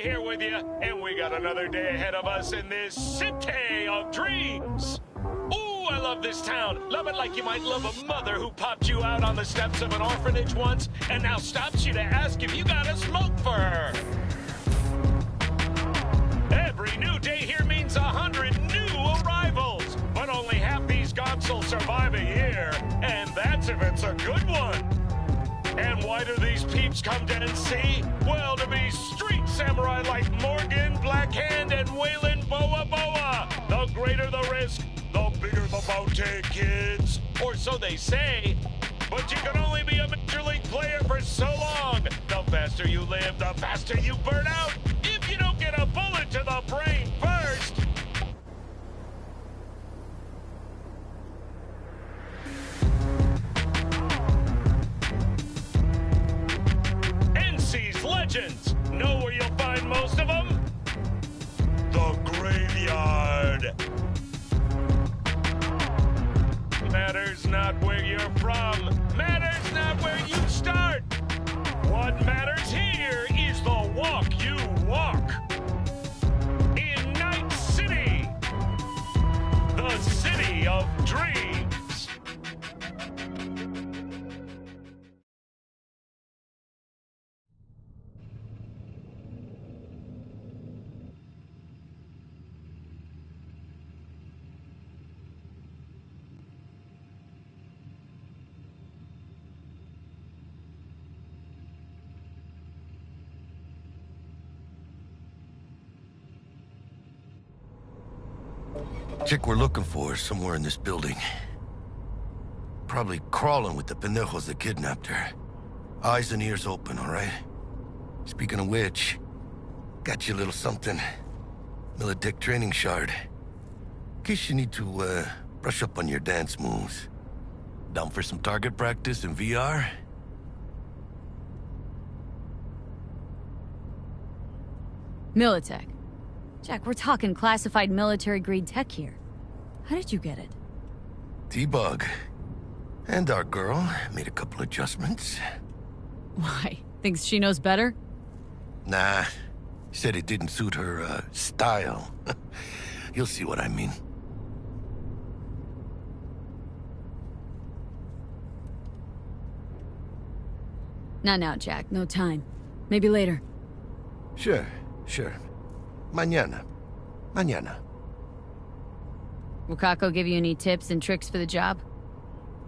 here with you, and we got another day ahead of us in this city of dreams. Ooh, I love this town. Love it like you might love a mother who popped you out on the steps of an orphanage once and now stops you to ask if you got a smoke for her. Every new day here means 100 new arrivals, but only half these gonzels survive a year, and that's if it's a good one. And why do these peeps come to NC? Well, to be street samurai like Morgan, Blackhand, and Waylon Boa Boa. The greater the risk, the bigger the bounty, kids. Or so they say. But you can only be a Major League player for so long. The faster you live, the faster you burn out. If you don't get a bullet to the brain first. NC's legends. Know where you'll find most of them? The graveyard. Matters not where you're from. Matters not where you start. What matters here is the walk you walk. In Night City, the city of dreams. Chick we're looking for is somewhere in this building. Probably crawling with the pendejos that kidnapped her. Eyes and ears open, all right? Speaking of which, got you a little something. Militech training shard. In case you need to, brush up on your dance moves. Down for some target practice in VR? Militech. Jack, we're talking classified military-grade tech here. How did you get it? T-Bug. And our girl made a couple adjustments. Why? Thinks she knows better? Nah. Said it didn't suit her, style. You'll see what I mean. Not now, Jack. No time. Maybe later. Sure. Mañana. Will Kako give you any tips and tricks for the job?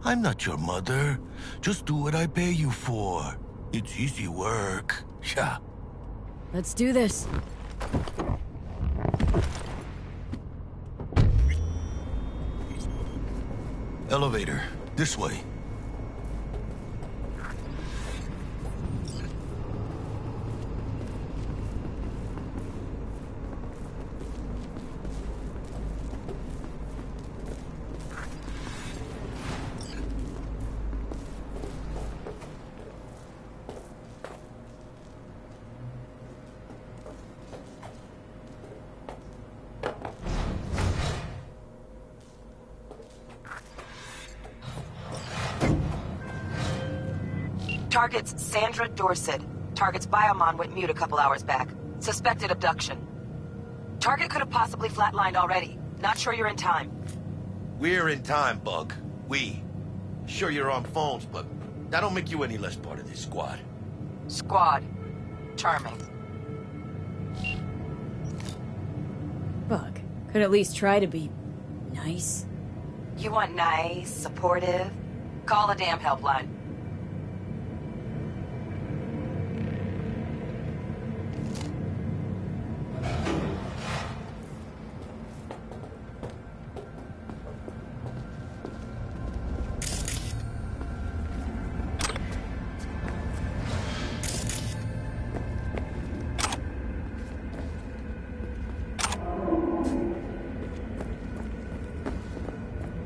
I'm not your mother. Just do what I pay you for. It's easy work. Yeah. Let's do this. Elevator. This way. Target's Sandra Dorset. Target's biomon went mute a couple hours back. Suspected abduction. Target could have possibly flatlined already. Not sure you're in time. We're in time, Bug. We. Sure you're on phones, but that don't make you any less part of this squad. Squad. Charming. Bug. Could at least try to be... nice. You want nice, supportive? Call a damn helpline.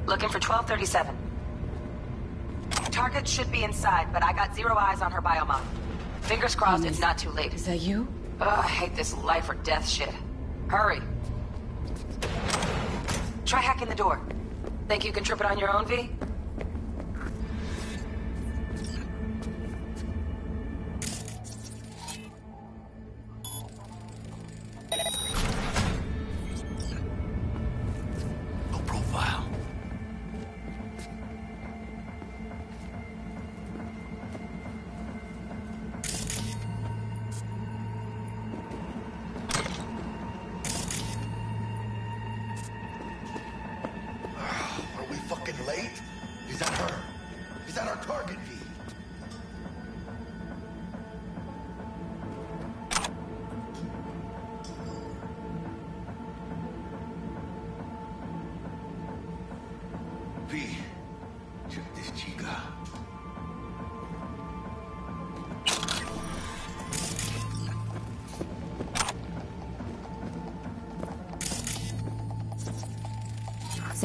Looking for 1237. Target should be inside, but I got zero eyes on her biomon. Fingers crossed it's not too late. Is that you? Ugh, I hate this life or death shit. Hurry. Try hacking the door. Think you can trip it on your own, V?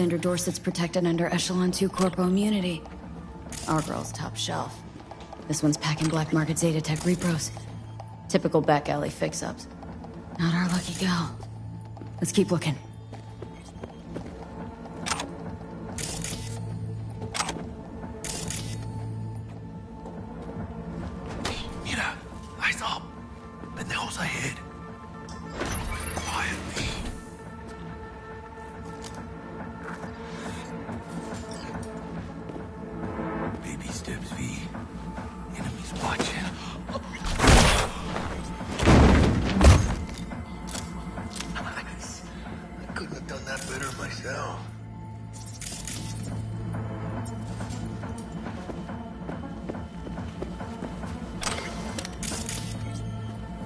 Alexander Dorset's protected under Echelon 2 Corpo immunity. Our girl's top shelf. This one's packing black market Zeta Tech repros. Typical back alley fix-ups. Not our lucky gal. Let's keep looking. Mira, eyes up. Pendejos ahead. Quietly. Baby steps, V. Enemies watching. Nice. I couldn't have done that better myself.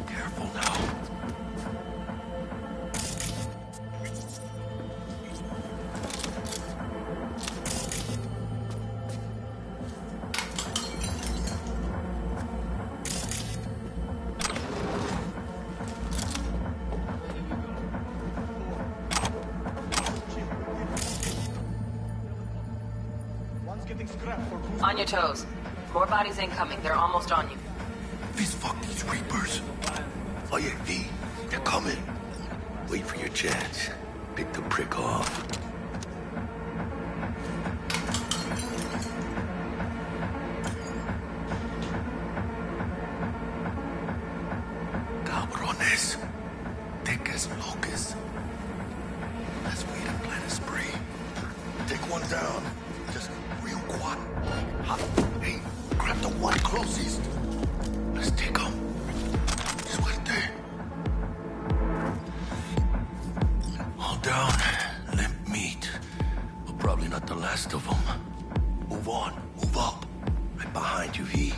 Careful now. On your toes. More bodies incoming. They're almost on you. Fist fuck these Reapers. Oh yeah, V, they're coming. Wait for your chance. Pick the prick off. Cabrones. Thick as locusts. Let's wait and plan a spree. Take one down. Just real quiet. Hey, grab the one closest. Let's take him. Suerte. All down. Limp meat. But probably not the last of them. Move on. Move up. Right behind you, V.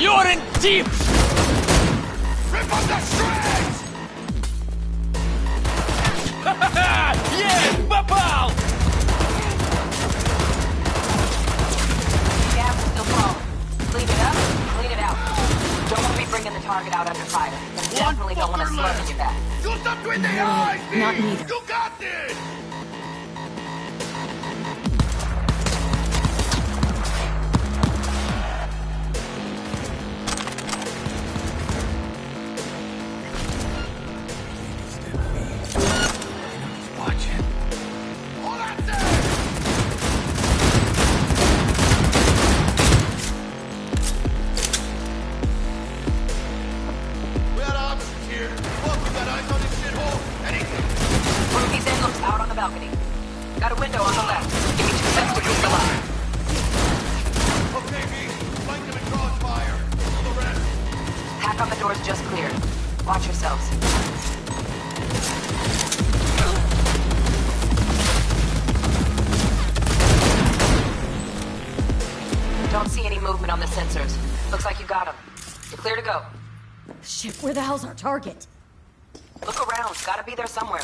You're in deep! Rip up the shreds! Yeah, попал! Gas is still falling. Clean it up, clean it out. Don't want to be bringing the target out under fire. And definitely don't want to slug in your back. Do something with the eyes, V! Not neither. You got this! Balcony. Got a window on the left. Give me 2 seconds to boost the line. Okay, V. Flank them and crossfire. For the rest. Hack on the doors just cleared. Watch yourselves. Don't see any movement on the sensors. Looks like you got them. You're clear to go. Shit, where the hell's our target? Look around. Gotta be there somewhere.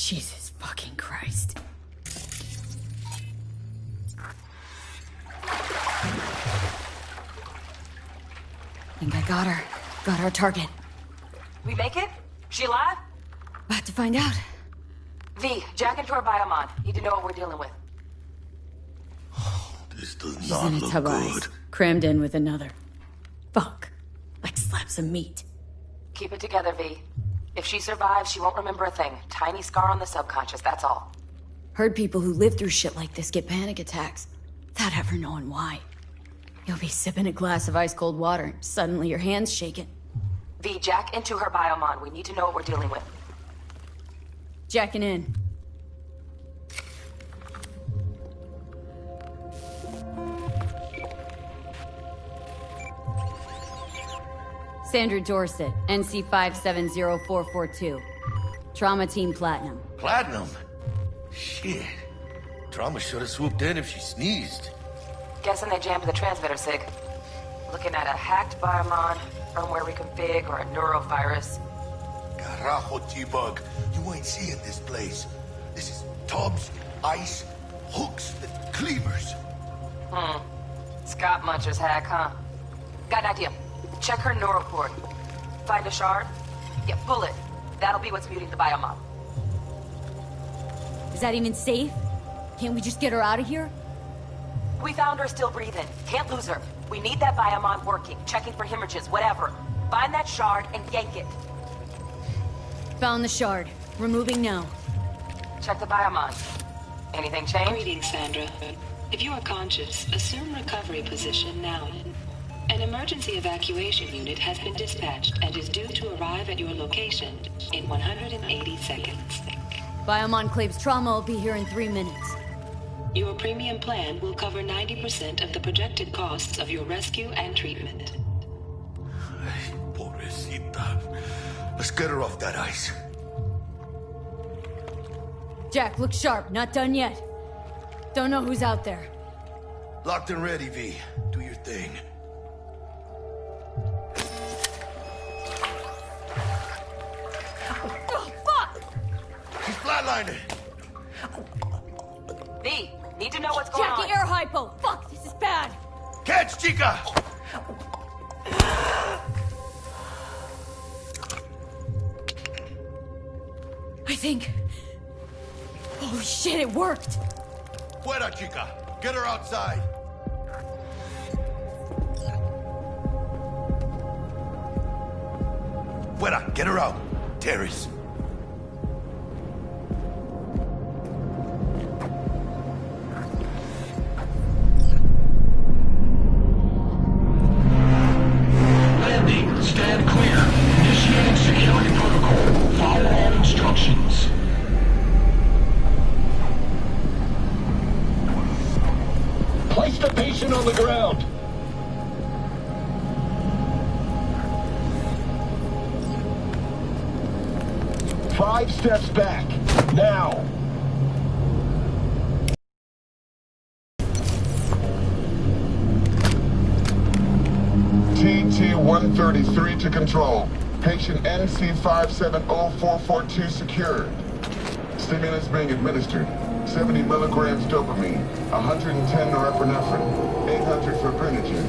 Jesus fucking Christ. Think I got her. Got our target. We make it? She alive? About to find out. V, jack into her biomon. Need to know what we're dealing with. This does She's not in a look tub of good. ice, crammed in with another. Fuck. Like slabs of meat. Keep it together, V. If she survives, she won't remember a thing. Tiny scar on the subconscious, that's all. Heard people who live through shit like this get panic attacks, without ever knowing why. You'll be sipping a glass of ice-cold water, and suddenly your hand's shaking. V, jack into her biomon. We need to know what we're dealing with. Jacking in. Sandra Dorset, NC 570442. Trauma Team Platinum. Platinum? Shit. Trauma should have swooped in if she sneezed. Guessing they jammed the transmitter, Sig. Looking at a hacked biomon, firmware reconfig, or a neurovirus. Carajo, T-Bug. You ain't seeing this place. This is tubs, ice, hooks, and cleavers. Scott Muncher's hack, huh? Got an idea. Check her neural cord. Find a shard? Yeah, pull it. That'll be what's muting the biomon. Is that even safe? Can't we just get her out of here? We found her still breathing. Can't lose her. We need that biomon working, checking for hemorrhages, whatever. Find that shard and yank it. Found the shard. Removing now. Check the biomon. Anything change? Greetings, Sandra. If you are conscious, assume recovery position now. An emergency evacuation unit has been dispatched and is due to arrive at your location in 180 seconds. Biomon claims trauma will be here in 3 minutes. Your premium plan will cover 90% of the projected costs of your rescue and treatment. Ay, pobrecita. Let's get her off that ice. Jack, look sharp. Not done yet. Don't know who's out there. Locked and ready, V. Do your thing. Oh, fuck! She's flatlining. V, need to know what's going Jackie, on. air hypo! Fuck, this is bad! Catch, chica! I think... Holy shit, it worked! Fuera, chica. Get her outside. Fuera, get her out. Terrace. Landing. Stand clear. Initiating security protocol. Follow all instructions. Place the patient on the ground. Five steps back. Now. TT-133 to control. Patient NC570442 secured. Stimulants being administered. 70 milligrams dopamine, 110 norepinephrine, 800 fibrinogen.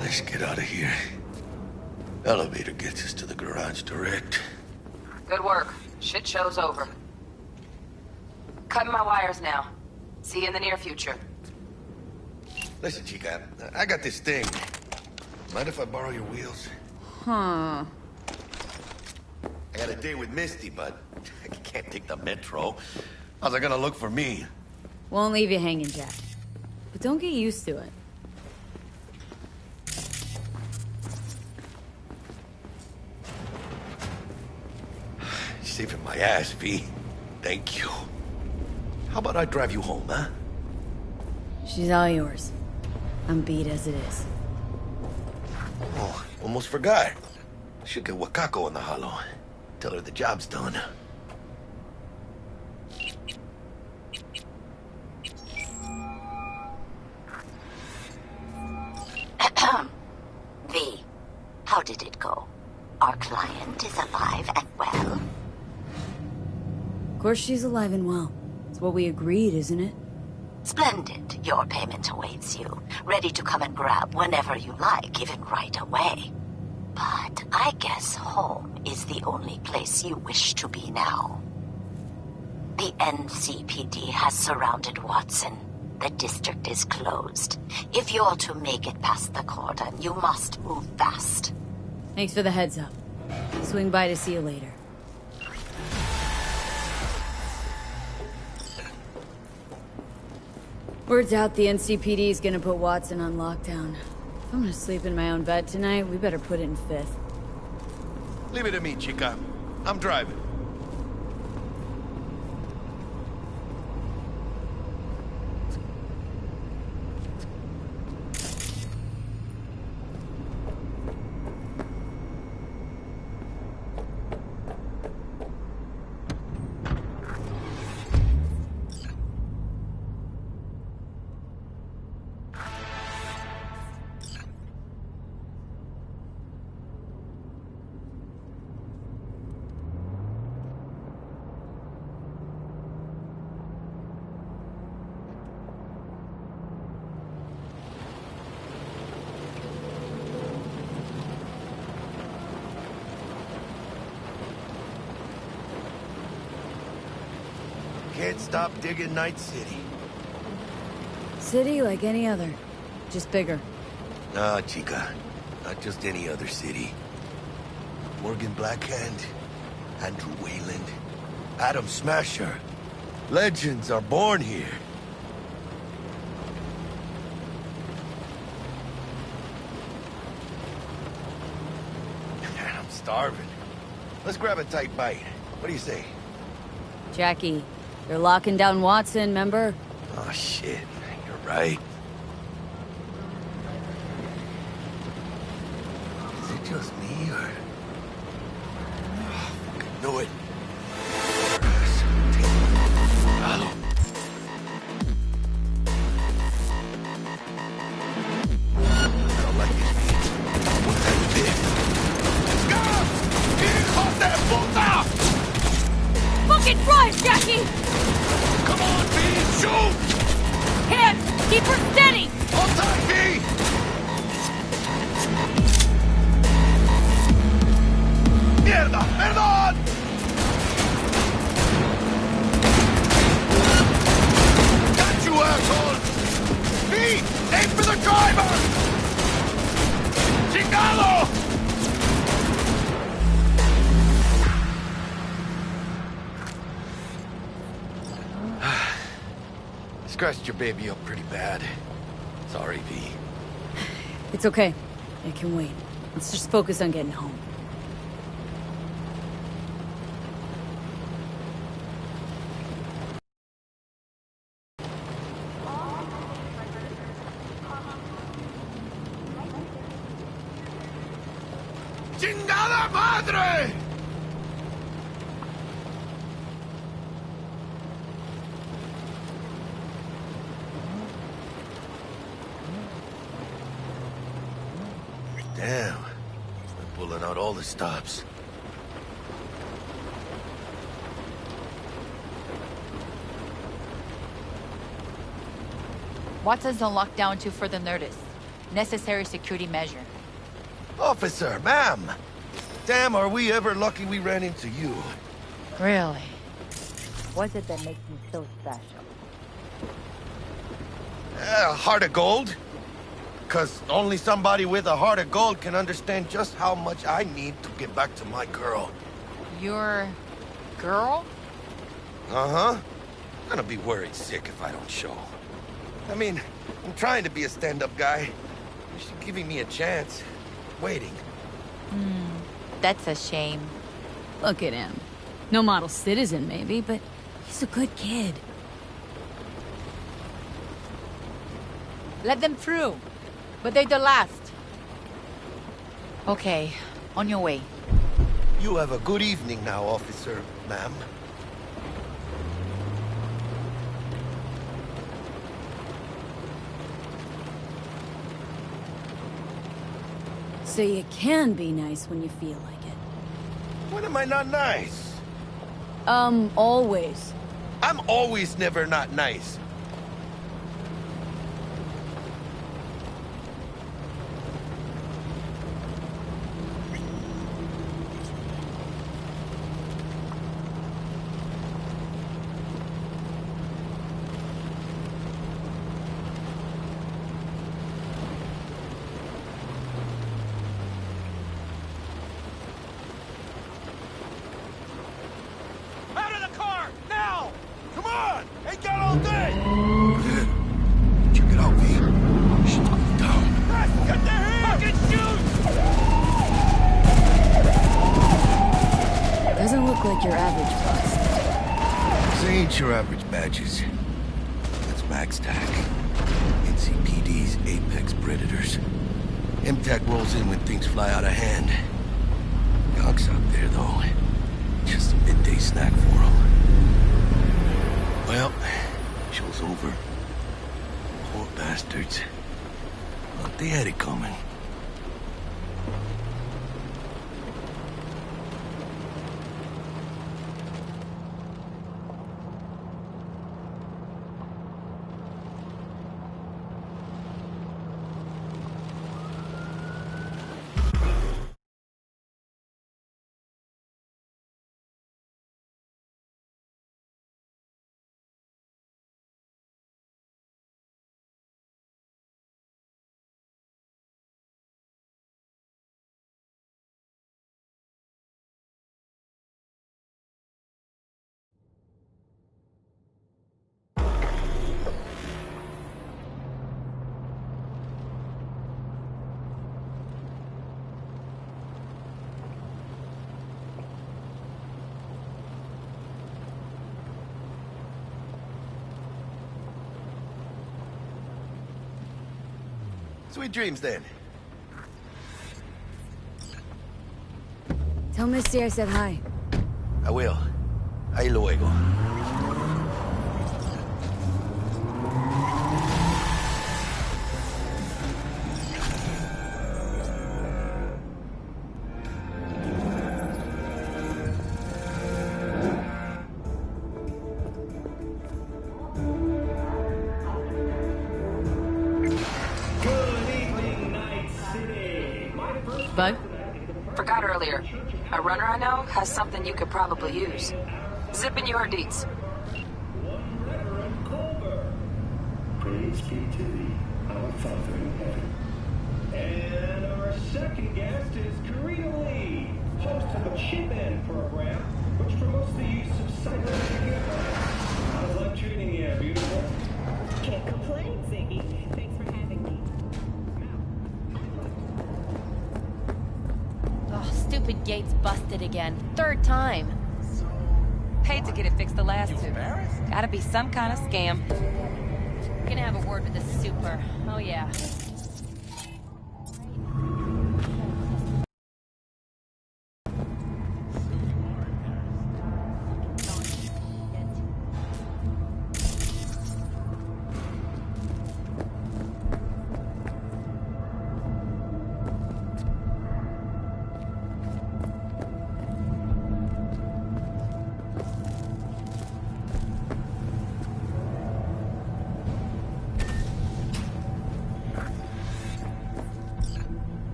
Let's get out of here. Elevator gets us to the garage direct. Good work. Shit show's over. Cutting my wires now. See you in the near future. Listen, chica, I got this thing. Mind if I borrow your wheels? Huh. I got a date with Misty, but I can't take the metro. How's I gonna look for me? Won't leave you hanging, Jack. But don't get used to it. Saving my ass, V. Thank you. How about I drive you home, huh? She's all yours. I'm beat as it is. Oh, almost forgot. Should get Wakako on the holo. Tell her the job's done. V, how did it go? Our client is alive and well? Of course she's alive and well. It's what we agreed, isn't it? Splendid. Your payment awaits you. Ready to come and grab whenever you like, even right away. But I guess home is the only place you wish to be now. The NCPD has surrounded Watson. The district is closed. If you're to make it past the cordon, you must move fast. Thanks for the heads up. Swing by to see you later. Word's out the NCPD is gonna put Watson on lockdown. If I'm gonna sleep in my own bed tonight, we better put it in 5th. Leave it to me, chica. I'm driving. Can't stop digging Night City. City like any other, just bigger. Nah, chica. Not just any other city. Morgan Blackhand, Andrew Wayland, Adam Smasher. Legends are born here. Man, I'm starving. Let's grab a tight bite. What do you say? Jackie, they're locking down Watson, remember? Oh, shit. You're right. Is it just me, or... Oh, fucking knew it. Hello. I don't like this beat. What's that bit? Hijo de puta! Fucking drive, Jackie! Come on, B! Shoot! Hands! Keep her steady! Hold tight, B! ¡Mierda! ¡Perdón! Got you, asshole! B! Aim for the driver! ¡Chingado! Scratched your baby up pretty bad. Sorry, V. It's okay. It can wait. Let's just focus on getting home. ¡Chingada madre! Damn. They're pulling out all the stops. Watson's on lockdown until further notice. Necessary security measure. Officer, ma'am! Damn, are we ever lucky we ran into you. Really? What's it that makes you so special? Heart of gold? Because only somebody with a heart of gold can understand just how much I need to get back to my girl. Your... girl? Uh-huh. I'm gonna be worried sick if I don't show. I mean, I'm trying to be a stand-up guy. She's giving me a chance. Waiting. That's a shame. Look at him. No model citizen, maybe, but he's a good kid. Let them through. But they're the last. Okay, on your way. You have a good evening now, officer, ma'am. So you can be nice when you feel like it. When am I not nice? Always. I'm always never not nice. Like your average bust. This ain't your average badges. That's Max TAC. NCPD's apex predators. MTAC rolls in when things fly out of hand. Gonks out there, though. Just a midday snack for them. Well, show's over. Poor bastards. Thought they had it coming. Sweet dreams, then. Tell Misty I said hi. I will. Ahí luego. Bug? Forgot earlier. A runner I know has something you could probably use. Zip in your deets. Praise be to thee, our Father in heaven. And our second guest is Karina Lee, host of the Chip In program, which promotes the use of psychological. How's life treating you, beautiful? Can't complain, Ziggy. Thanks for having me. Oh, stupid gate's busted again. Third time. Paid to get it fixed the last two. Gotta be some kind of scam. Gonna have a word with the super. Oh, yeah.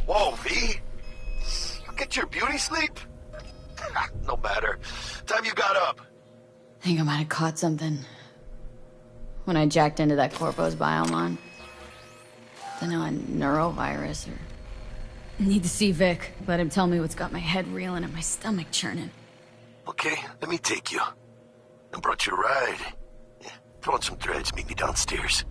Whoa, V? You get your beauty sleep? No matter. Time you got up. Think I might have caught something when I jacked into that Corpo's biomon. Don't know, a neurovirus or... Need to see Vic. Let him tell me what's got my head reeling and my stomach churning. Okay, let me take you. I brought you a ride. Yeah, throw on some threads, meet me downstairs.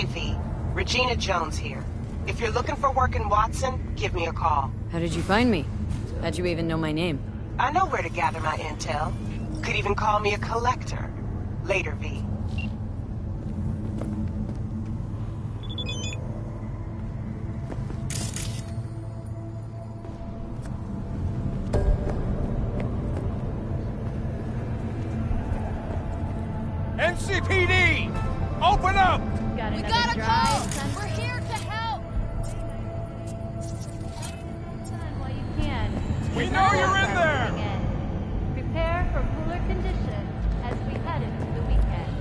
Hey, V. Regina Jones here. If you're looking for work in Watson, give me a call. How did you find me? How'd you even know my name? I know where to gather my intel. Could even call me a collector. Later, V. NCPD! Open up! We got a call! We're here to help! While you can. We know you're in there! Prepare for cooler conditions as we head into the weekend.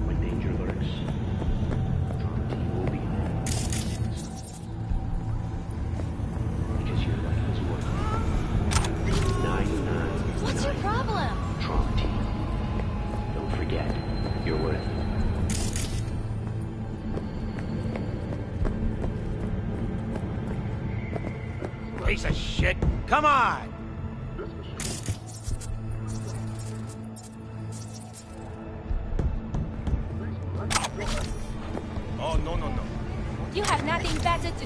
When danger lurks, Drama Team will be there. Because your life is worth it. 99. What's your problem? Drama Team. Don't forget, you're worth it. Piece of shit! Come on! Oh, no. You have nothing better to do?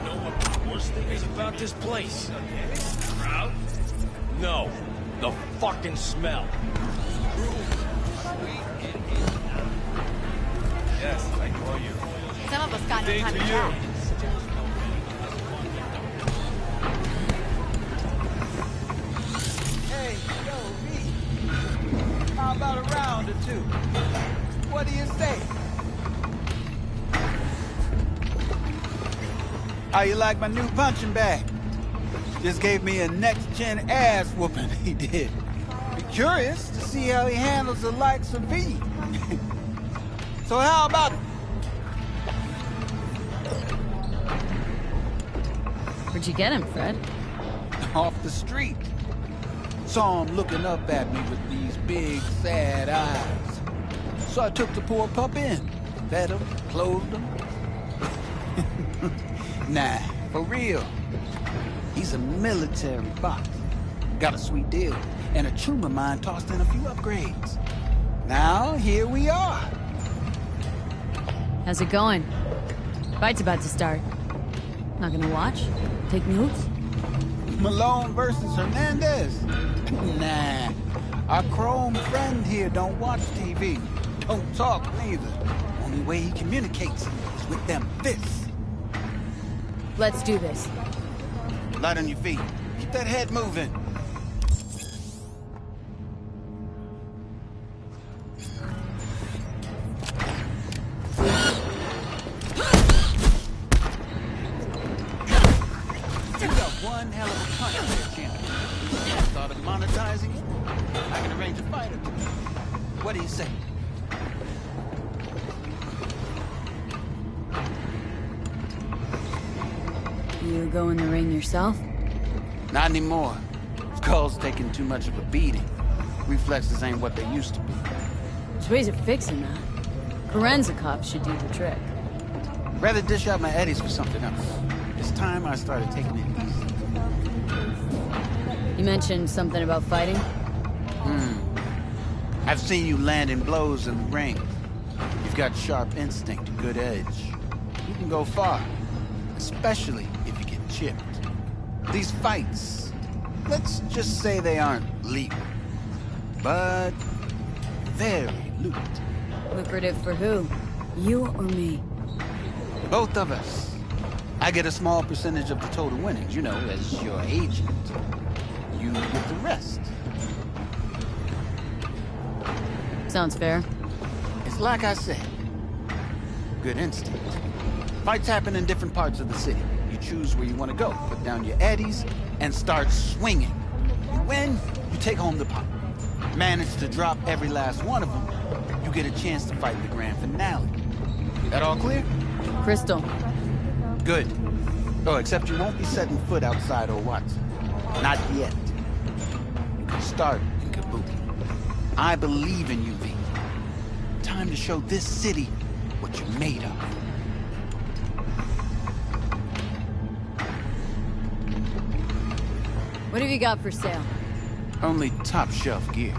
Know what the worst thing is about this place? Crowd? No. The fucking smell. Yes, I call you. Some of us got no Day time to to you. chat. Hey, yo, V. How about a round or two? What do you say? How you like my new punching bag? Just gave me a next-gen ass whooping, he did. Be curious to see how he handles the likes of V. So how about... Where'd you get him, Fred? Off the street. Saw him looking up at me with these big, sad eyes. So I took the poor pup in. Fed him, clothed him. Nah, for real. He's a military boss. Got a sweet deal. And a trooper of mine tossed in a few upgrades. Now, here we are. How's it going? Fight's about to start. Not gonna watch? Take notes? Malone versus Hernandez? Nah. Our chrome friend here don't watch TV. Don't talk neither. Only way he communicates is with them fists. Let's do this. Light on your feet. Keep that head moving. You got one hell of a punch there, champion. Thought of monetizing it? I can arrange a fight or two. What do you say? You go in the ring yourself? Not anymore. Skull's taking too much of a beating. Reflexes ain't what they used to be. There's ways of fixing that. Korenzakov should do the trick. Rather dish out my eddies for something else. It's time I started taking it easy. You mentioned something about fighting? I've seen you landing blows in the ring. You've got sharp instinct, good edge. You can go far, especially if you get chipped. These fights, let's just say they aren't legal, but very lucrative. Lucrative for who? You or me? Both of us. I get a small percentage of the total winnings, you know, as your agent. You get the rest. Sounds fair. It's like I said. Good instinct. Fights happen in different parts of the city. You choose where you want to go, put down your eddies, and start swinging. You win, you take home the pot. Manage to drop every last one of them, you get a chance to fight the grand finale. That all clear? Crystal. Good. Oh, except you won't be setting foot outside or Watson. Not yet. You can start in Kabuki. I believe in you, V. Time to show this city what you're made of. What have you got for sale? Only top shelf gear.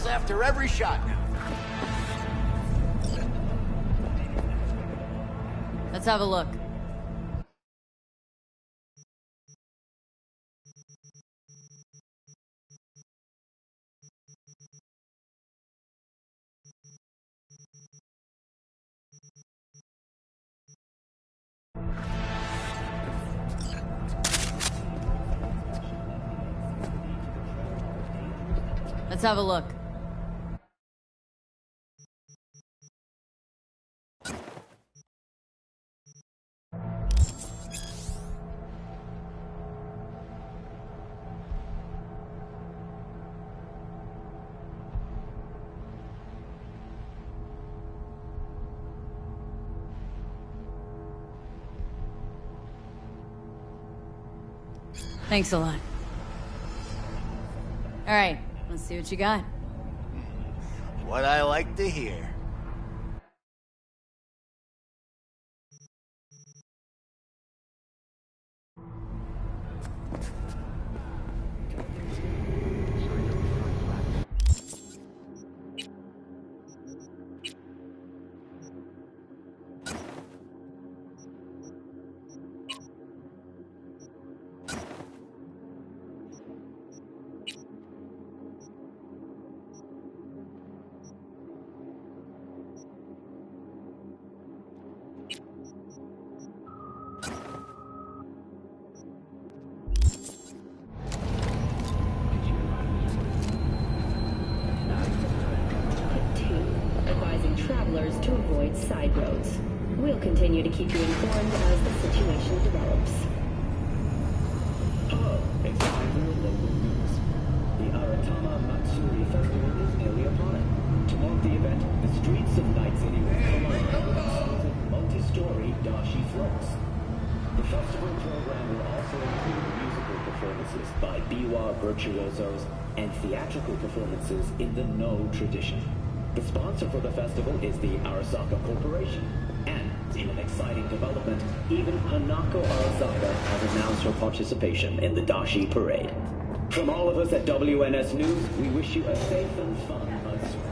After every shot now. Let's have a look. Let's have a look. Thanks a lot. All right, let's see what you got. What I like to hear. Travelers to avoid side roads. We'll continue to keep you informed as the situation develops. Hello, it's time for your local news. The Aratama Matsuri Festival is nearly upon it. To mark the event, the streets of Night City will come alive with exquisite multi-story dashi floats. The festival program will also include musical performances by biwa virtuosos and theatrical performances in the No tradition. The sponsor for the festival is the Arasaka Corporation. And, in an exciting development, even Hanako Arasaka has announced her participation in the Dashi Parade. From all of us at WNS News, we wish you a safe and fun Matsuri.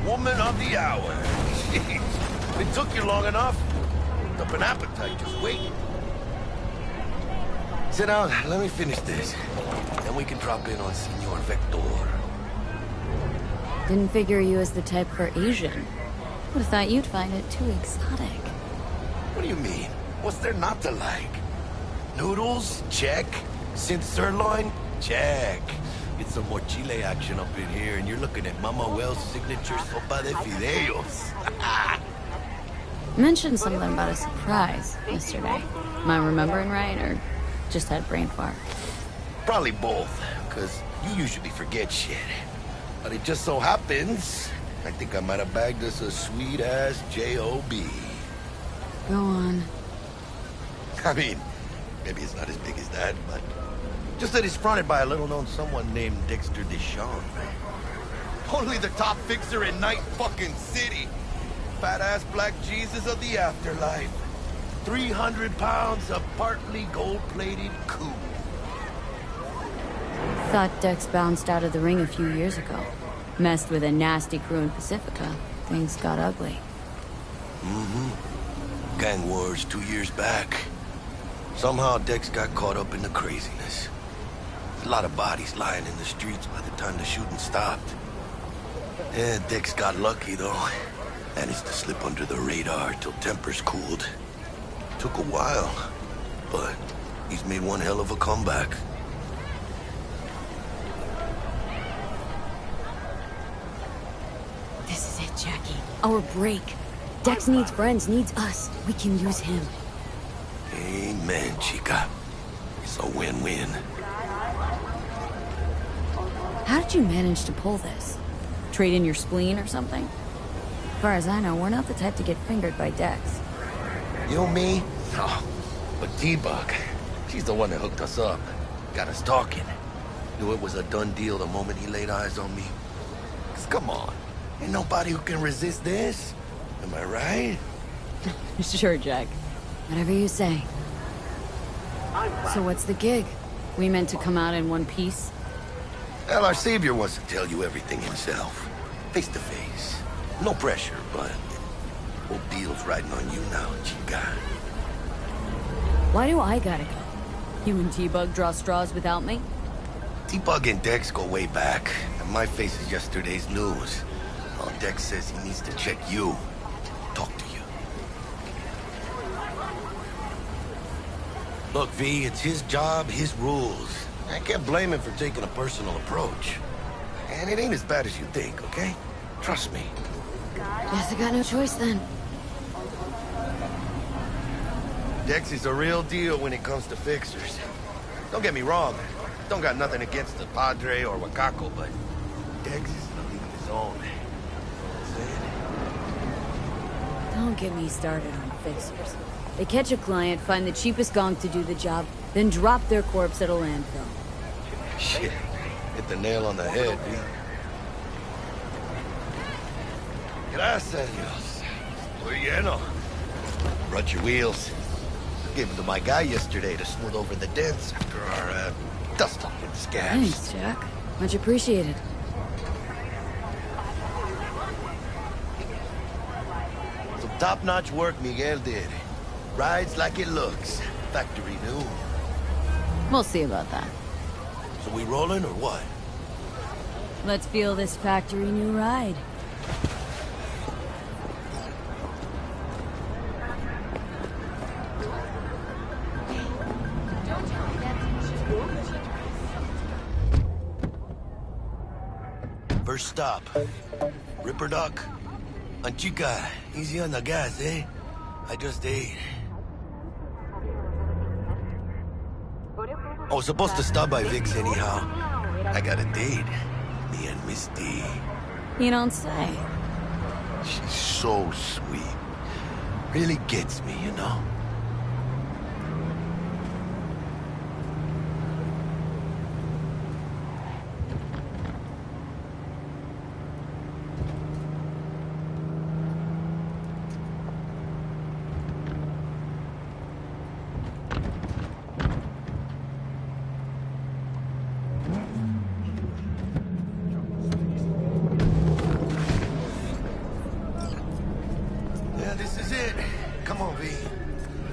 Woman of the hour. Jeez. It took you long enough. Up an appetite just waiting. Sit down, let me finish this. Then we can drop in on Senor Vector. Didn't figure you as the type for Asian. Would've thought you'd find it too exotic. What do you mean? What's there not to like? Noodles? Check. Synth sirloin? Check. Get some more chile action up in here, and you're looking at Mama Wells' signature sopa de fideos. Mentioned something about a surprise yesterday. Am I remembering right, or just had a brain fart? Probably both, because you usually forget shit. But it just so happens, I think I might have bagged us a sweet-ass J.O.B. Go on. I mean, Maybe it's not as big as that, but just that he's fronted by a little-known someone named Dexter Deshawn. Only the top fixer in Night fucking City. Fat-ass black Jesus of the afterlife. 300 pounds of partly gold-plated coup. Thought Dex bounced out of the ring a few years ago. Messed with a nasty crew in Pacifica. Things got ugly. Mm-hmm. Gang wars 2 years back. Somehow Dex got caught up in the craziness. There's a lot of bodies lying in the streets by the time the shooting stopped. Yeah, Dex got lucky, though. Managed to slip under the radar till tempers cooled. Took a while, but he's made one hell of a comeback. This is it, Jackie. Our break. Dex needs friends, needs us. We can use him. Amen, chica. It's a win-win. How did you manage to pull this? Trade in your spleen or something? As far as I know, we're not the type to get fingered by Dex. You, me? Oh, but T-Bug, she's the one that hooked us up. Got us talking. Knew it was a done deal the moment he laid eyes on me. 'Cause come on, ain't nobody who can resist this. Am I right? Sure, Jack. Whatever you say. So what's the gig? We meant to come out in one piece? Well, our savior wants to tell you everything himself. Face to face. No pressure, but whole deal's riding on you now, chica. Why do I gotta go? You and T-Bug draw straws without me? T-Bug and Dex go way back, and my face is yesterday's news. Oh, Dex says he needs to check you. Talk to you. Look, V, it's his job, his rules. I can't blame him for taking a personal approach. And it ain't as bad as you think, okay? Trust me. Guess I got no choice then. Dex is a real deal when it comes to fixers. Don't get me wrong. Don't got nothing against the Padre or Wakako, but Dex is in a league of his own. Don't get me started on fixers. They catch a client, find the cheapest gonk to do the job, then drop their corpse at a landfill. Shit. Hit the nail on the head, V. Gracias, Dios. Muy lleno. Brought your wheels. Gave them to my guy yesterday to smooth over the dents after our, dust-up and scabs. Thanks, Jack. Much appreciated. Some top-notch work Miguel did. Rides like it looks. Factory new. We'll see about that. So we rolling or what? Let's feel this factory new ride. First stop. Ripper Dock. Chica, easy on the gas, eh? I just ate. I was supposed to stop by Vic's anyhow. I got a date. Me and Misty. You don't say. She's so sweet. Really gets me, you know?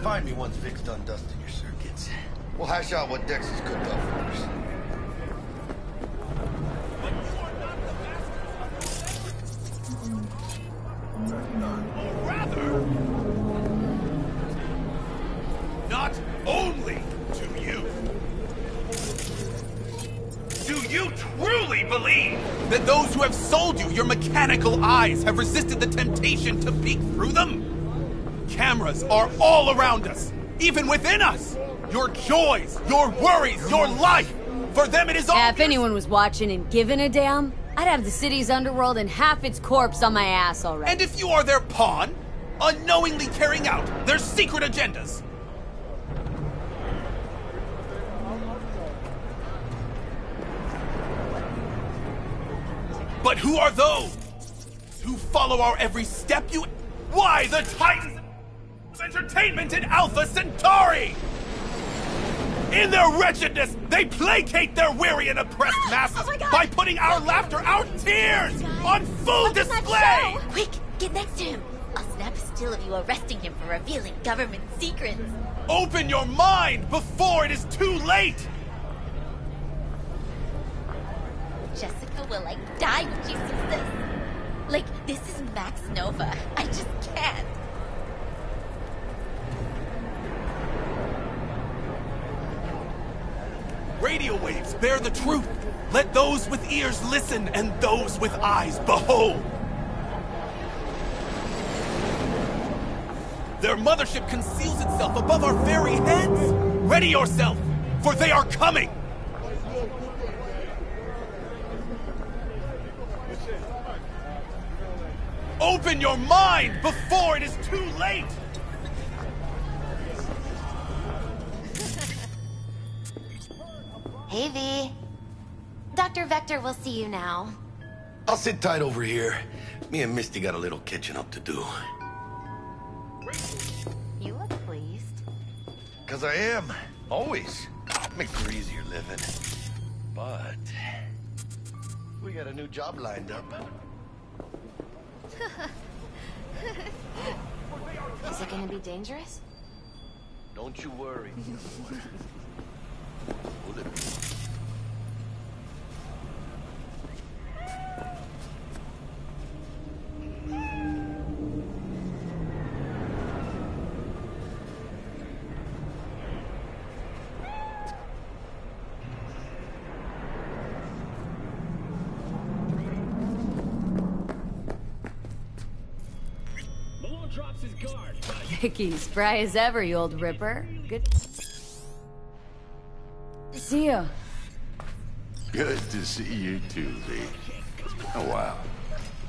Find me once Vic's done dusting your circuits. We'll hash out what Dex has cooked up for us. Not only to you. Do you truly believe that those who have sold you your mechanical eyes have resisted the temptation to peek through them? Cameras are all around us, even within us. Your joys, your worries, your life. For them it is all... Yeah, if anyone was watching and giving a damn, I'd have the city's underworld and half its corpse on my ass already. And if you are their pawn, unknowingly carrying out their secret agendas. But who are those who follow our every step? Why the Titans of Entertainment in Alpha Centauri? In their wretchedness, they placate their weary and oppressed masses by putting our laughter, our tears, on full display! Quick, get next to him. I'll snap a still of you arresting him for revealing government secrets. Open your mind before it is too late! Jessica will, die when she sees this. This is Max Nova. I just can't. Radio waves bear the truth. Let those with ears listen and those with eyes behold. Their mothership conceals itself above our very heads. Ready yourself, for they are coming. Open your mind before it is too late! Hey, V. Dr. Vector will see you now. I'll sit tight over here. Me and Misty got a little catching up to do. You look pleased. 'Cause I am. Always. Makes for easier living. But... we got a new job lined up. Is it gonna be dangerous? Don't you worry. Vicky, spry as ever, you old ripper. Good. See ya. Good to see you too, V. It's been a while.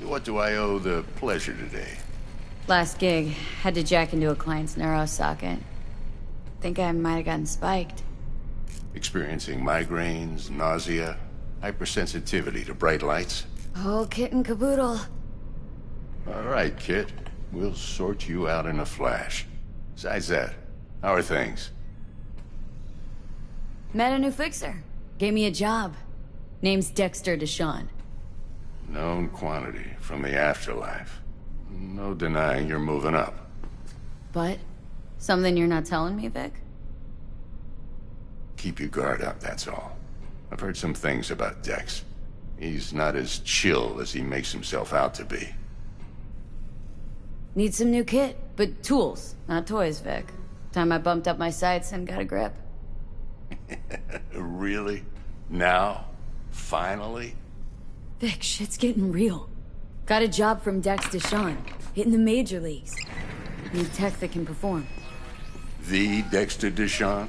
What do I owe the pleasure today? Last gig. Had to jack into a client's neuro socket. Think I might have gotten spiked. Experiencing migraines, nausea, hypersensitivity to bright lights? Oh, kit and caboodle. All right, Kit. We'll sort you out in a flash. Besides that, how are things? Met a new fixer. Gave me a job. Name's Dexter Deshawn. Known quantity from the afterlife. No denying you're moving up. But? Something you're not telling me, Vic? Keep your guard up, that's all. I've heard some things about Dex. He's not as chill as he makes himself out to be. Need some new kit, but tools, not toys, Vic. Time I bumped up my sights and got a grip. Really? Now? Finally? Vic, shit's getting real. Got a job from Dex Deshawn, hitting the major leagues. Need tech that can perform. The Dexter Deshawn?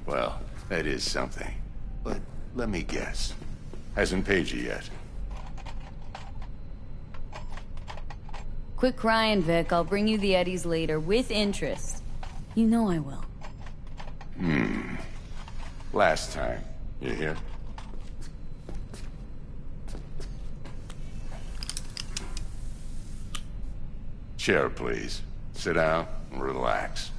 Well, that is something. But let me guess. Hasn't paid you yet. Quit crying, Vic. I'll bring you the eddies later, with interest. You know I will. Last time. You hear? Chair, please. Sit down and relax.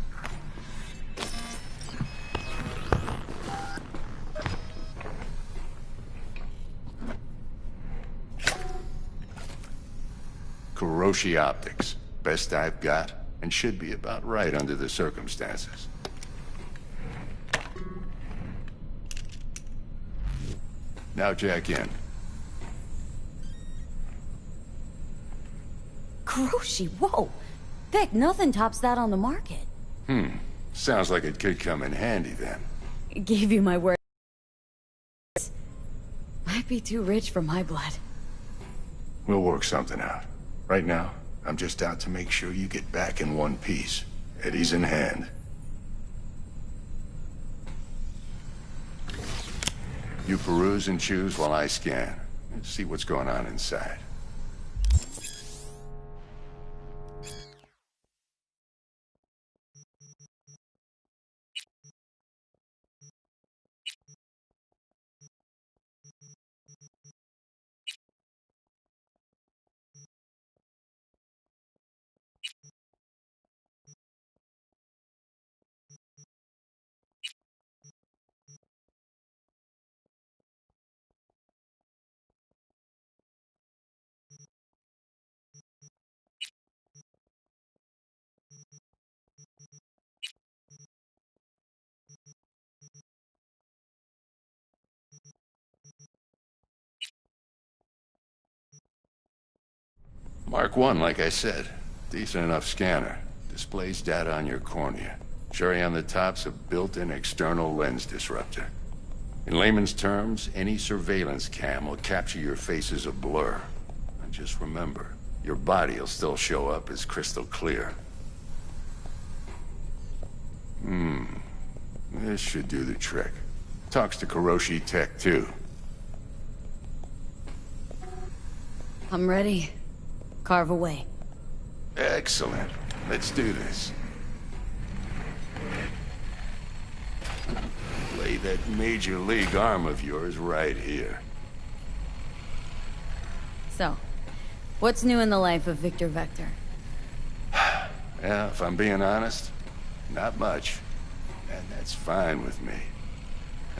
Kuroshi Optics. Best I've got, and should be about right under the circumstances. Now jack in. Kuroshi, whoa! Vic, nothing tops that on the market. Sounds like it could come in handy then. Gave you my word. Might be too rich for my blood. We'll work something out. Right now, I'm just out to make sure you get back in one piece. Eddie's in hand. You peruse and choose while I scan. See what's going on inside. Mark 1, like I said. Decent enough scanner. Displays data on your cornea. Cherry on the top's a built-in external lens disruptor. In layman's terms, any surveillance cam will capture your face as a blur. And just remember, your body will still show up as crystal clear. This should do the trick. Talks to Kuroshi Tech, too. I'm ready. Carve away. Excellent. Let's do this. Lay that major league arm of yours right here. So, what's new in the life of Victor Vector? Yeah, if I'm being honest, not much. And that's fine with me.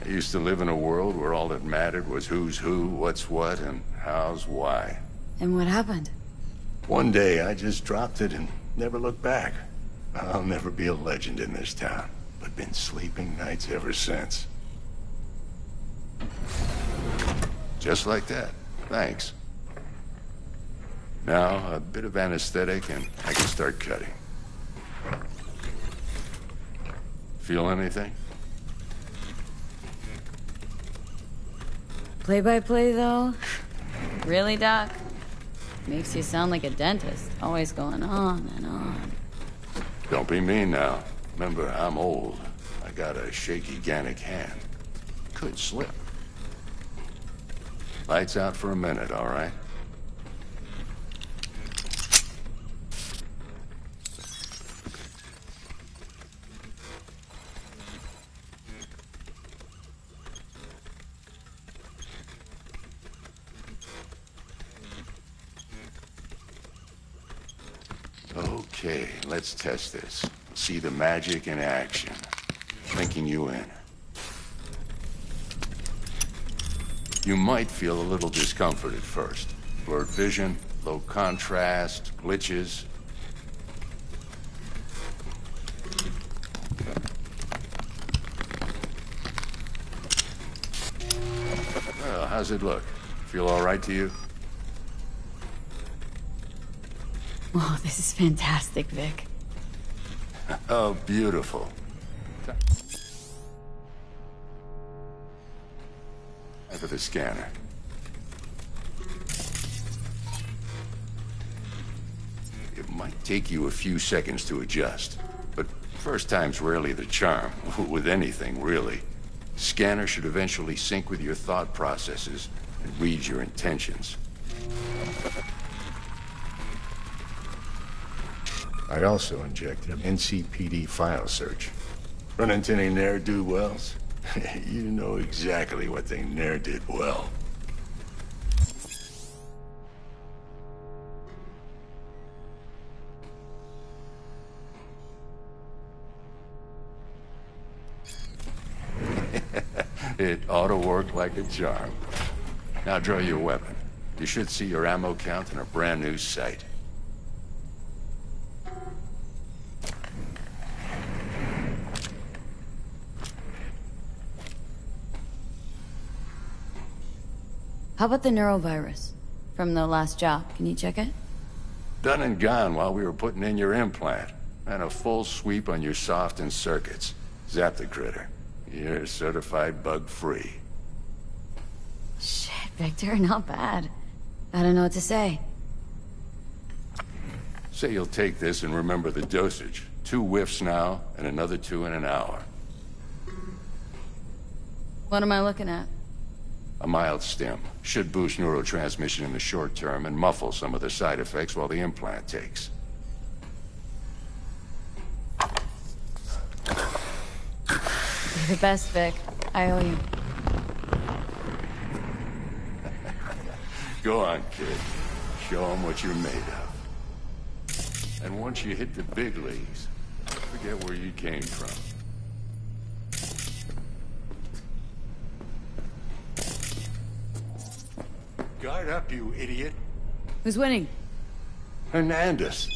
I used to live in a world where all that mattered was who's who, what's what, and how's why. And what happened? One day, I just dropped it and never looked back. I'll never be a legend in this town, but been sleeping nights ever since. Just like that. Thanks. Now, a bit of anesthetic and I can start cutting. Feel anything? Play-by-play, though? Really, Doc? Makes you sound like a dentist, always going on and on. Don't be mean now. Remember, I'm old. I got a shaky Gannic hand. Could slip. Lights out for a minute, all right? Okay, let's test this. See the magic in action. Linking you in. You might feel a little discomfort at first. Blurred vision, low contrast, glitches. Well, how's it look? Feel all right to you? Oh, this is fantastic, Vic. Oh, beautiful. For the scanner. It might take you a few seconds to adjust, but first time's rarely the charm, with anything, really. Scanner should eventually sync with your thought processes and read your intentions. I also injected an NCPD file search. Run into any ne'er-do-wells? You know exactly what they ne'er did well. It ought to work like a charm. Now draw your weapon. You should see your ammo count in a brand new sight. How about the neurovirus? From the last job, can you check it? Done and gone while we were putting in your implant. And a full sweep on your soft and circuits. Zap the critter. You're certified bug-free. Shit, Victor, not bad. I don't know what to say. Say you'll take this and remember the dosage. 2 whiffs now, and another 2 in an hour. What am I looking at? A mild stim. Should boost neurotransmission in the short term and muffle some of the side effects while the implant takes. You're the best, Vic. I owe you. Go on, kid. Show them what you're made of. And once you hit the big leagues, forget where you came from. Guard up, you idiot. Who's winning? Hernandez.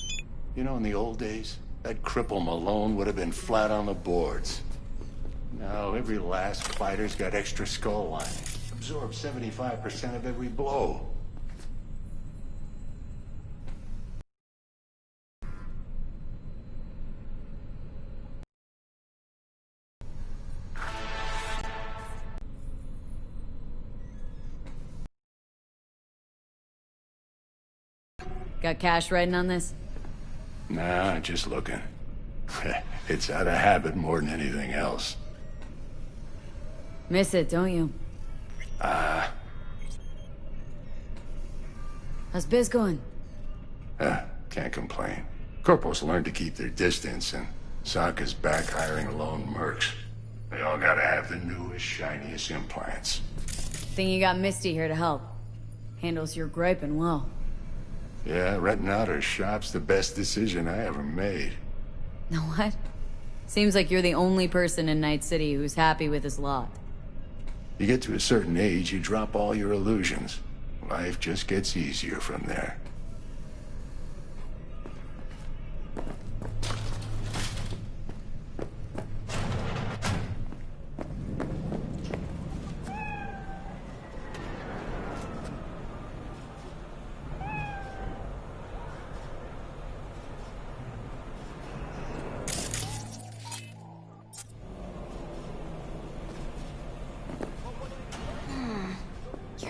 You know, in the old days, that cripple Malone would have been flat on the boards. Now, every last fighter's got extra skull lining. Absorbs 75% of every blow. Got cash riding on this? Nah, just looking. It's out of habit more than anything else. Miss it, don't you? How's biz going? Can't complain. Corporals learn to keep their distance, and Sokka's back hiring lone mercs. They all gotta have the newest, shiniest implants. Think you got Misty here to help. Handles your griping well. Yeah, renting out her shop's the best decision I ever made. Know what? Seems like you're the only person in Night City who's happy with his lot. You get to a certain age, you drop all your illusions. Life just gets easier from there.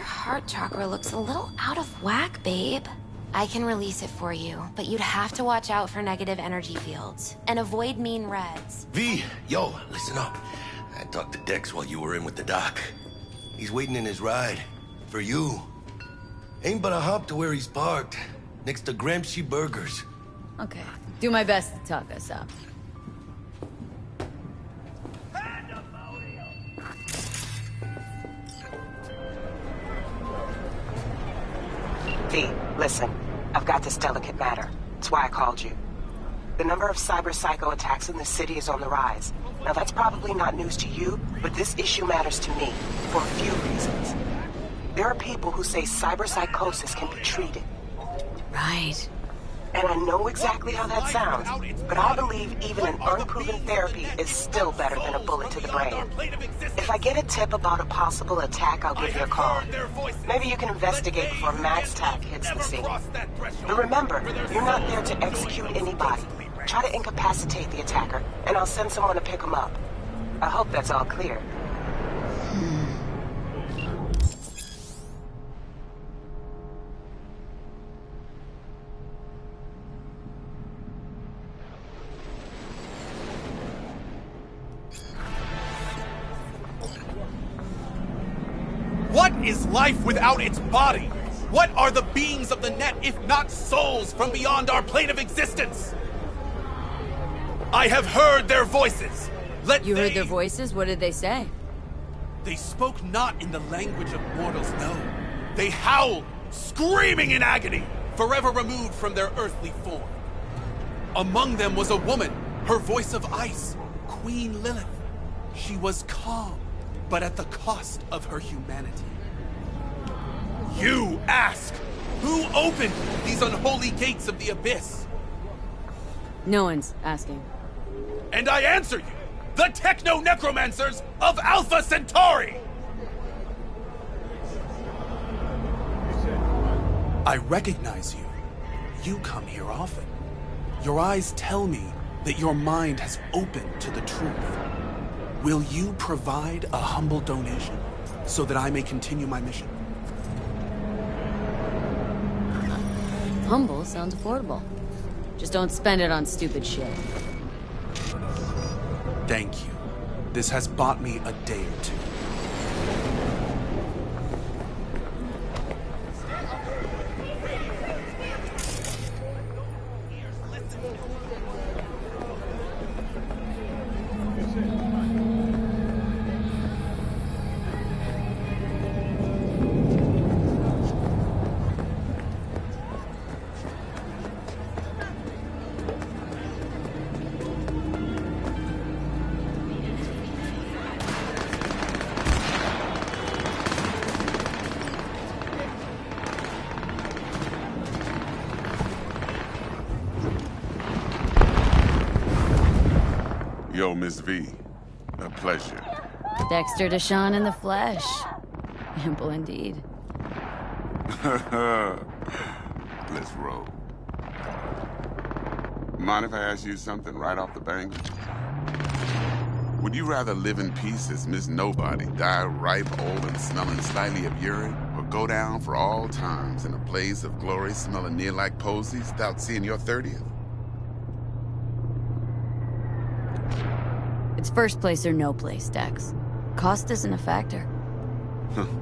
Heart chakra looks a little out of whack, babe. I can release it for you, but you'd have to watch out for negative energy fields and avoid mean reds. V, yo, listen up. I talked to Dex while you were in with the doc. He's waiting in his ride. For you. Ain't but a hop to where he's parked. Next to Gramsci Burgers. Okay. Do my best to talk us up. V, listen. I've got this delicate matter. That's why I called you. The number of cyber psycho attacks in the city is on the rise. Now that's probably not news to you, but this issue matters to me for a few reasons. There are people who say cyber psychosis can be treated. Right. And I know exactly how that sounds, but I believe even an unproven therapy is still better than a bullet to the brain. If I get a tip about a possible attack, I'll give you a call. Maybe you can investigate before MaxTac hits the scene. But remember, you're not there to execute anybody. Try to incapacitate the attacker, and I'll send someone to pick him up. I hope that's all clear. What is life without its body? What are the beings of the net if not souls from beyond our plane of existence? I have heard their voices. You heard their voices? What did they say? They spoke not in the language of mortals, no. They howled, screaming in agony, forever removed from their earthly form. Among them was a woman, her voice of ice, Queen Lilith. She was calm, but at the cost of her humanity. You ask, who opened these unholy gates of the abyss? No one's asking. And I answer you, the techno-necromancers of Alpha Centauri! I recognize you. You come here often. Your eyes tell me that your mind has opened to the truth. Will you provide a humble donation so that I may continue my mission? Humble sounds affordable. Just don't spend it on stupid shit. Thank you. This has bought me a day or two. Yo, Miss V. A pleasure. Dexter Deshawn in the flesh. Ample indeed. Let's roll. Mind if I ask you something right off the bang? Would you rather live in peace as Miss Nobody, die ripe, old, and smelling slightly of urine, or go down for all times in a blaze of glory smelling near like posies without seeing your 30th? It's first place or no place, Dex. Cost isn't a factor.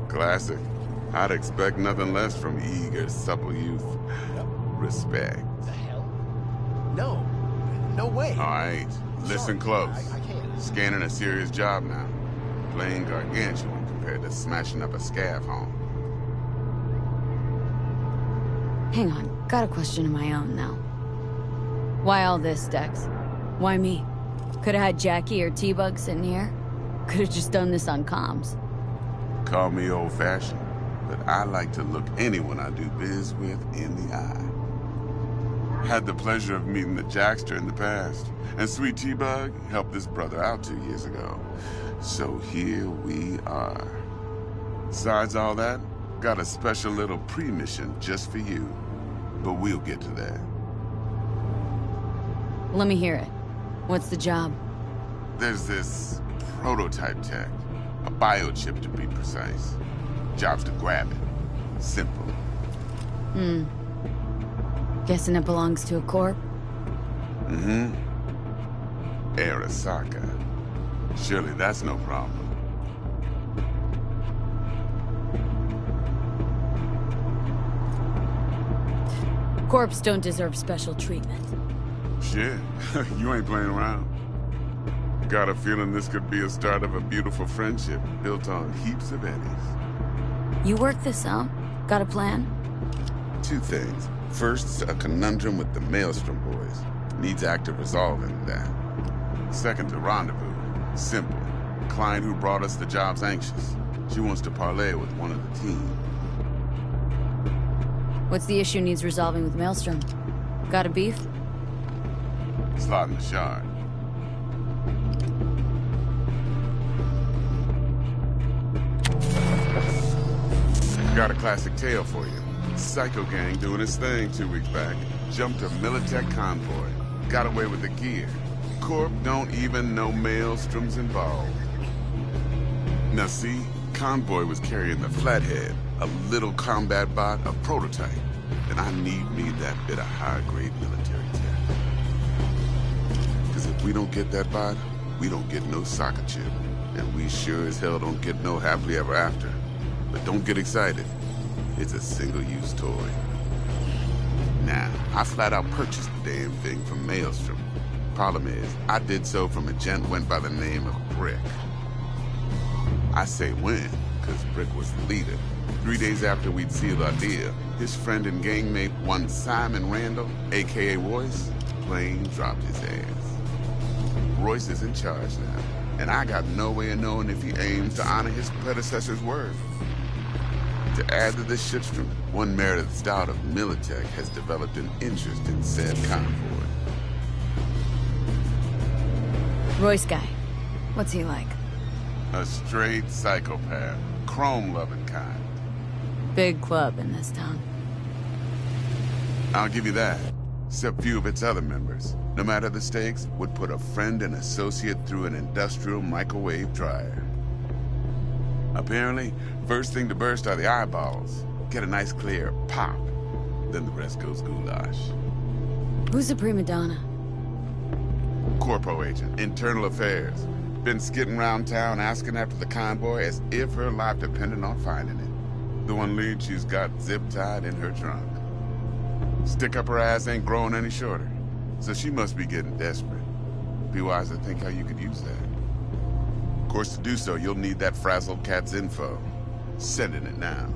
Classic. I'd expect nothing less from eager, supple youth. Respect. The hell? No. No way. All right. Listen close. I can't. Scanning a serious job now. Playing gargantuan compared to smashing up a scav home. Hang on, got a question of my own now. Why all this, Dex? Why me? Could've had Jackie or T-Bug sitting here. Could've just done this on comms. Call me old-fashioned, but I like to look anyone I do biz with in the eye. Had the pleasure of meeting the Jackster in the past, and Sweet T-Bug helped this brother out 2 years ago. So here we are. Besides all that, got a special little pre-mission just for you. But we'll get to that. Let me hear it. What's the job? There's this prototype tech. A biochip to be precise. Job's to grab it. Simple. Guessing it belongs to a corp? Mm-hmm. Arasaka. Surely that's no problem. Corps don't deserve special treatment. Shit, you ain't playing around. Got a feeling this could be a start of a beautiful friendship built on heaps of eddies. You work this out? Got a plan? 2 things. First, a conundrum with the Maelstrom boys. Needs active resolving that. Second, a rendezvous. Simple. Client who brought us the job's anxious. She wants to parlay with one of the team. What's the issue needs resolving with Maelstrom? Got a beef? Slot in the shard. Got a classic tale for you. Psycho gang doing his thing 2 weeks back. Jumped a Militech convoy. Got away with the gear. Corp don't even know Maelstrom's involved. Now see, convoy was carrying the Flathead, a little combat bot, a prototype. And I need me that bit of high-grade military tech. Because if we don't get that bot, we don't get no soccer chip. And we sure as hell don't get no happily ever after. But don't get excited. It's a single-use toy. Now, I flat out purchased the damn thing from Maelstrom. Problem is, I did so from a gent went by the name of Brick. I say when, because Brick was the leader. 3 days after we'd sealed our deal, his friend and gangmate, one Simon Randall, a.k.a. Royce, plain dropped his ass. Royce is in charge now, and I got no way of knowing if he aims to honor his predecessor's word. To add to this shitstorm, one Meredith Stout of Militech has developed an interest in said convoy. Royce guy. What's he like? A straight psychopath. Chrome-loving kind. Big club in this town. I'll give you that. Except few of its other members, no matter the stakes, would put a friend and associate through an industrial microwave dryer. Apparently, first thing to burst are the eyeballs. Get a nice clear pop. Then the rest goes goulash. Who's the prima donna? Corpo agent, internal affairs. Been skidding around town asking after the convoy as if her life depended on finding it. The one lead she's got zip-tied in her trunk. Stick up her ass ain't growing any shorter, so she must be getting desperate. Be wise to think how you could use that. Of course, to do so, you'll need that frazzled cat's info. Sending it now.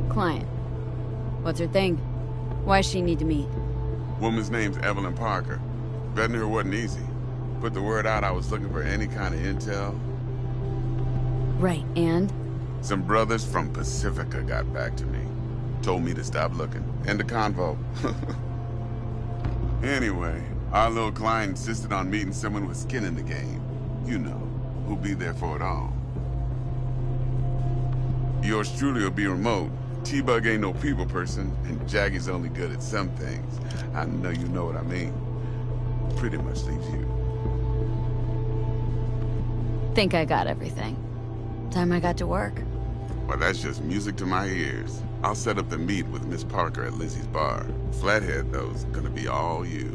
Client. What's her thing? Why does she need to meet? Woman's name's Evelyn Parker. Betting her wasn't easy. Put the word out I was looking for any kind of intel. Right, and? Some brothers from Pacifica got back to me. Told me to stop looking. End of convo. Anyway, our little client insisted on meeting someone with skin in the game. You know, who'll be there for it all. Yours truly will be remote. T-Bug ain't no people person, and Jaggy's only good at some things. I know you know what I mean. Pretty much leaves you. Think I got everything. Time I got to work. Well, that's just music to my ears. I'll set up the meet with Miss Parker at Lizzie's bar. Flathead, though's gonna be all you.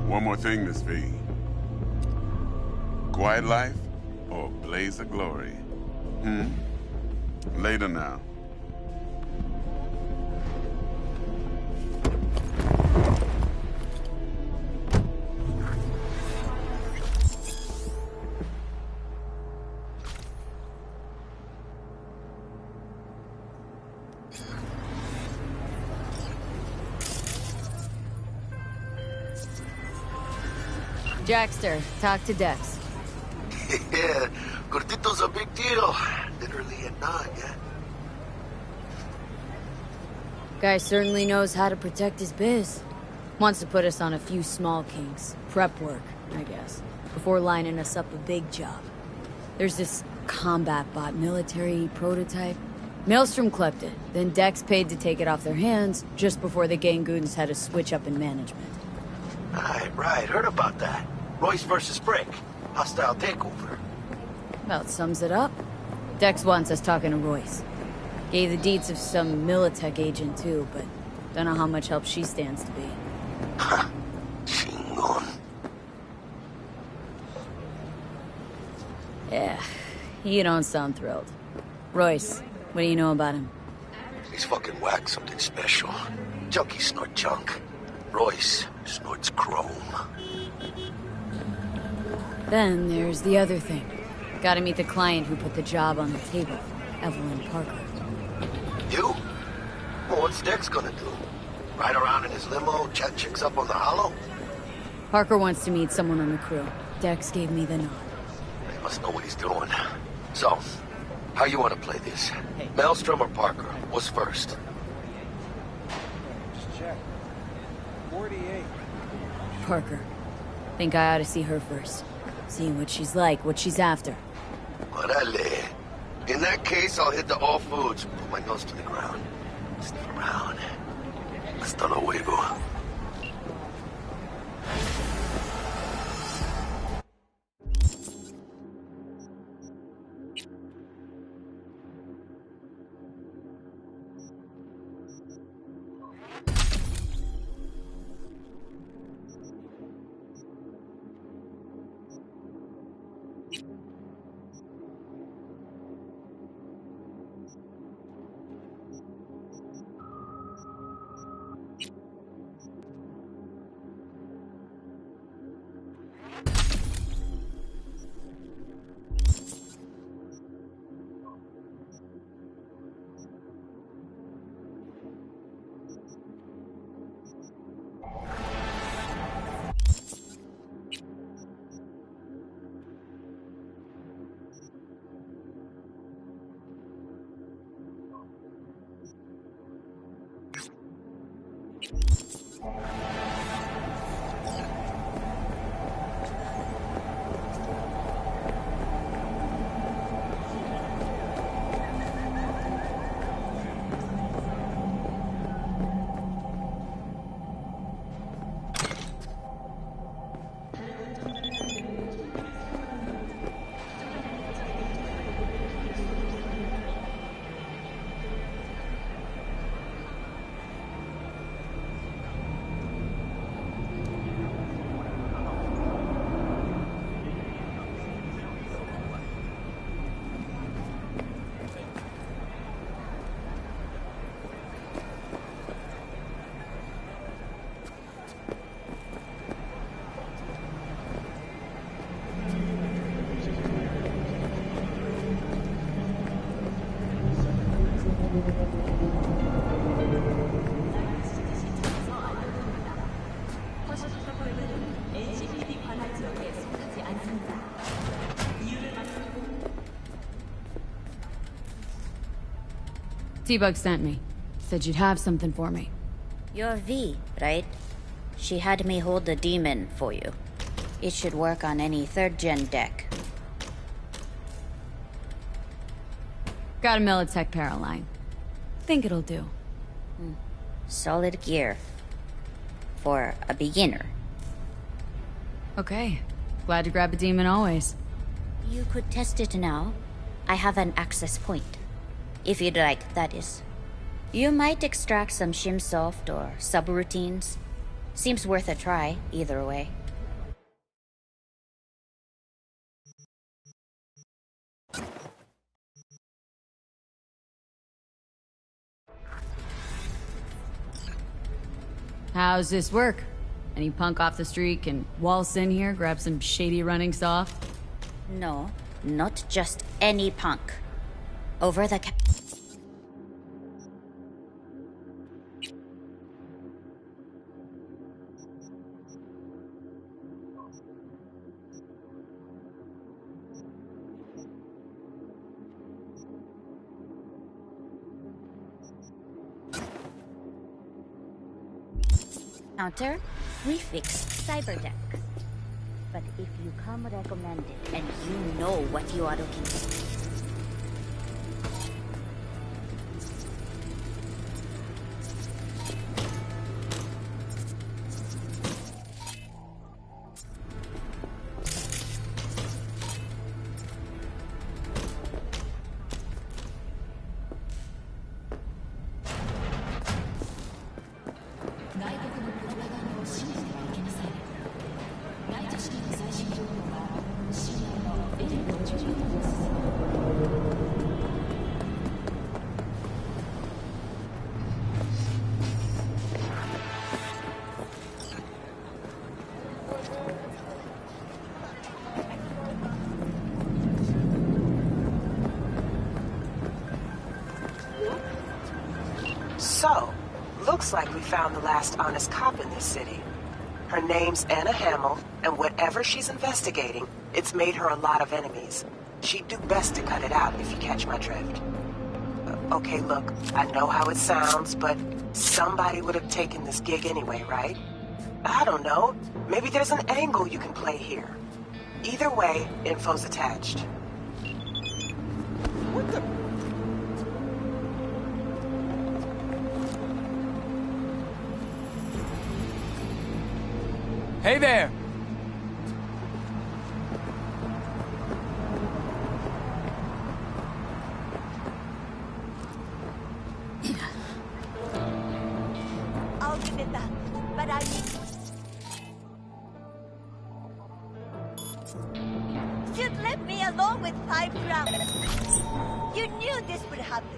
One more thing, Miss V. Quiet life or blaze of glory? Later now. Jackster, talk to Dex. Yeah, Gordito's a big deal. Literally a nod, yeah? Guy certainly knows how to protect his biz. Wants to put us on a few small kinks. Prep work, I guess. Before lining us up a big job. There's this combat bot military prototype. Maelstrom clept it, then Dex paid to take it off their hands just before the Gangoons had a switch up in management. Right. Heard about that. Royce versus Brick. Hostile takeover. About sums it up. Dex wants us talking to Royce. Gave the deets of some Militech agent too, but don't know how much help she stands to be. Chingon. Yeah, you don't sound thrilled. Royce, what do you know about him? He's fucking whack, something special. Junkies snort junk. Royce snorts chrome. Then there's the other thing. Gotta meet the client who put the job on the table, Evelyn Parker. You? Well, what's Dex gonna do? Ride around in his limo, chat chicks up on the hollow? Parker wants to meet someone on the crew. Dex gave me the nod. He must know what he's doing. So, how you want to play this? Maelstrom or Parker? What's first? Just check. 48. Parker. Think I ought to see her first. See what she's like, what she's after. Orale. In that case, I'll hit the all foods, put my nose to the ground. Sniff around. Hasta luego. T-Bug sent me. Said you'd have something for me. You're V, right? She had me hold the demon for you. It should work on any 3rd-gen deck. Got a Militech Paraline. Think it'll do. Solid gear. For a beginner. Okay. Glad to grab a demon always. You could test it now. I have an access point. If you'd like, that is. You might extract some shimsoft or subroutines. Seems worth a try, either way. How's this work? Any punk off the street can waltz in here, grab some shady runnings off? No, not just any punk. Over the counter, we fix Cyberdeck. But if you come recommended and you know what you are looking for. So, looks like we found the last honest cop in this city. Her name's Anna Hamill, and whatever she's investigating, it's made her a lot of enemies. She'd do best to cut it out, if you catch my drift. Okay, look, I know how it sounds, but somebody would have taken this gig anyway, right? I don't know. Maybe there's an angle you can play here. Either way, info's attached. What the... Hey there! I'll give it back, but I need... You'd let me alone with 5 grams. You knew this would happen.